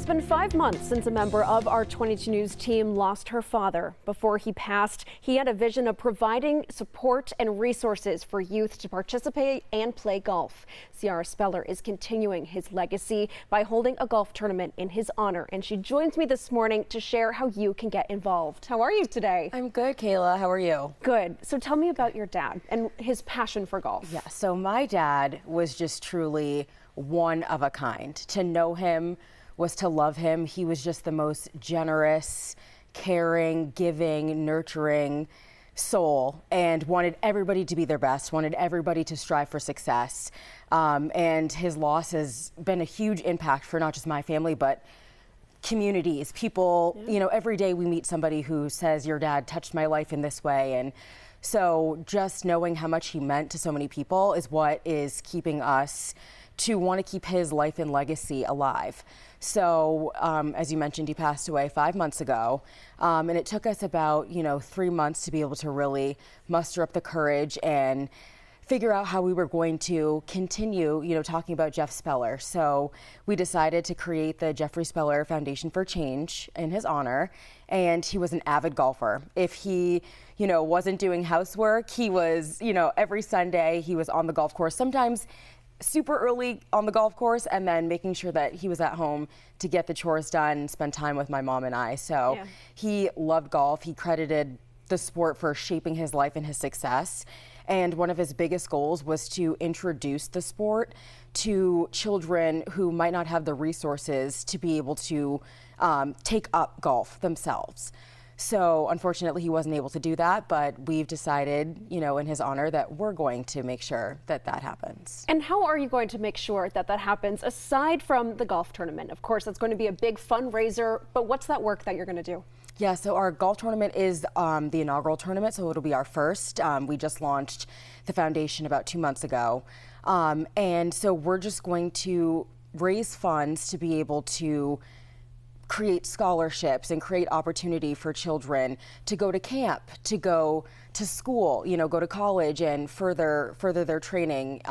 It's been 5 months since a member of our 22 News team lost her father. Before he passed, he had a vision of providing support and resources for youth to participate and play golf. Ciara Speller is continuing his legacy by holding a golf tournament in his honor, and she joins me this morning to share how you can get involved. How are you today? I'm good, Kayla. How are you? Good. So tell me about your dad and his passion for golf. Yeah, so my dad was just truly one of a kind. To know him was to love him. He was just the most generous, caring, giving, nurturing soul, and wanted everybody to be their best, wanted everybody to strive for success. And his loss has been a huge impact for not just my family, but communities, people. You know, every day we meet somebody who says, your dad touched my life in this way. And so just knowing how much he meant to so many people is what is keeping us to want to keep his life and legacy alive. So as you mentioned, he passed away 5 months ago, and it took us about 3 months to be able to really muster up the courage and figure out how we were going to continue talking about Jeff Speller. So we decided to create the Jeffrey Speller Foundation for Change in his honor, and he was an avid golfer. If he wasn't doing housework, he was every Sunday he was on the golf course, sometimes super early on the golf course, and then making sure that he was at home to get the chores done and spend time with my mom and I. So he loved golf. He credited the sport for shaping his life and his success. And one of his biggest goals was to introduce the sport to children who might not have the resources to be able to take up golf themselves. So unfortunately, he wasn't able to do that, but we've decided, in his honor, that we're going to make sure that that happens. And how are you going to make sure that that happens, aside from the golf tournament? Of course, that's going to be a big fundraiser, but what's that work that you're going to do? Yeah, so our golf tournament is the inaugural tournament, so it'll be our first. We just launched the foundation about 2 months ago. And so we're just going to raise funds to be able to create scholarships and create opportunity for children to go to camp, to go to school, go to college and further their training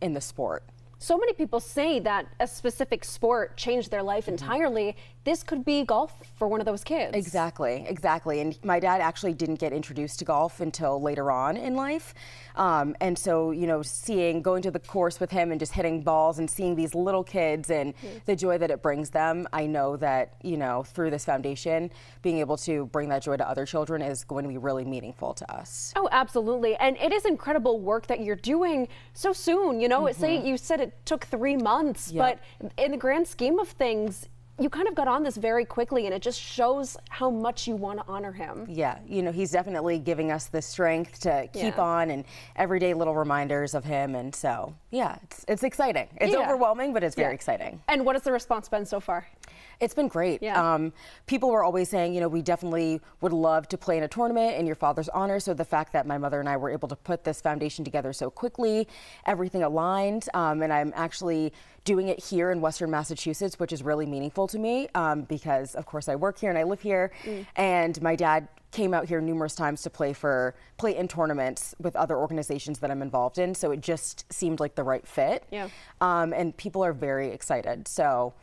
in the sport. So many people say that a specific sport changed their life entirely. This could be golf for one of those kids. Exactly. And my dad actually didn't get introduced to golf until later on in life. And so, going to the course with him and just hitting balls and seeing these little kids and the joy that it brings them, I know that, through this foundation, being able to bring that joy to other children is going to be really meaningful to us. Oh, absolutely. And it is incredible work that you're doing so soon. You said it took 3 months, but in the grand scheme of things, you kind of got on this very quickly, and it just shows how much you want to honor him. Yeah, he's definitely giving us the strength to keep on, and everyday little reminders of him. And so, yeah, it's exciting. It's overwhelming, but it's very exciting. And what has the response been so far? It's been great. People were always saying, we definitely would love to play in a tournament in your father's honor. So the fact that my mother and I were able to put this foundation together so quickly, everything aligned, and I'm actually doing it here in Western Massachusetts, which is really meaningful to me because, of course, I work here and I live here, and my dad came out here numerous times to play in tournaments with other organizations that I'm involved in. So it just seemed like the right fit. And people are very excited. So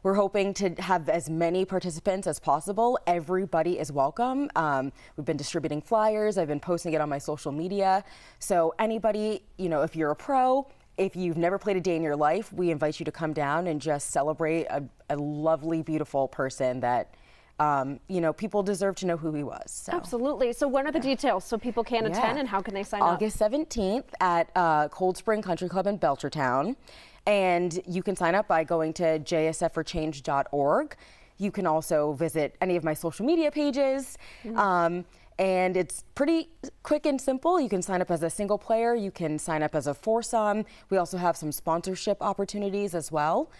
we're hoping to have as many participants as possible. Everybody is welcome. We've been distributing flyers. I've been posting it on my social media. So anybody, if you're a pro, if you've never played a day in your life, we invite you to come down and just celebrate a lovely, beautiful person that people deserve to know who he was. So. Absolutely. So when are the details so people can attend, and how can they sign up? August 17th at Cold Spring Country Club in Belchertown. And you can sign up by going to jsfforchange.org. You can also visit any of my social media pages. And it's pretty quick and simple. You can sign up as a single player. You can sign up as a foursome. We also have some sponsorship opportunities as well.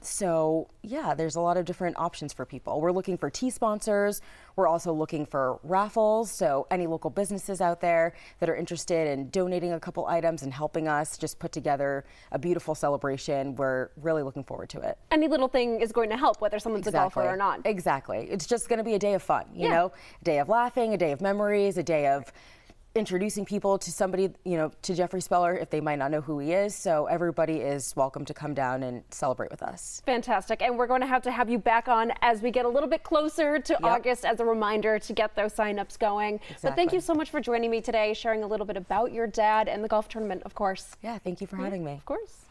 So yeah, there's a lot of different options for people. We're looking for tee sponsors. We're also looking for raffles. So any local businesses out there that are interested in donating a couple items and helping us just put together a beautiful celebration, we're really looking forward to it. Any little thing is going to help, whether someone's a golfer or not. Exactly. It's just going to be a day of fun, a day of laughing, a day of memories, a day of introducing people to somebody, to Jeffrey Speller if they might not know who he is. So everybody is welcome to come down and celebrate with us. Fantastic. And we're going to have you back on as we get a little bit closer to August as a reminder to get those signups going. Exactly. But thank you so much for joining me today, sharing a little bit about your dad and the golf tournament, of course. Yeah, thank you for having me. Of course.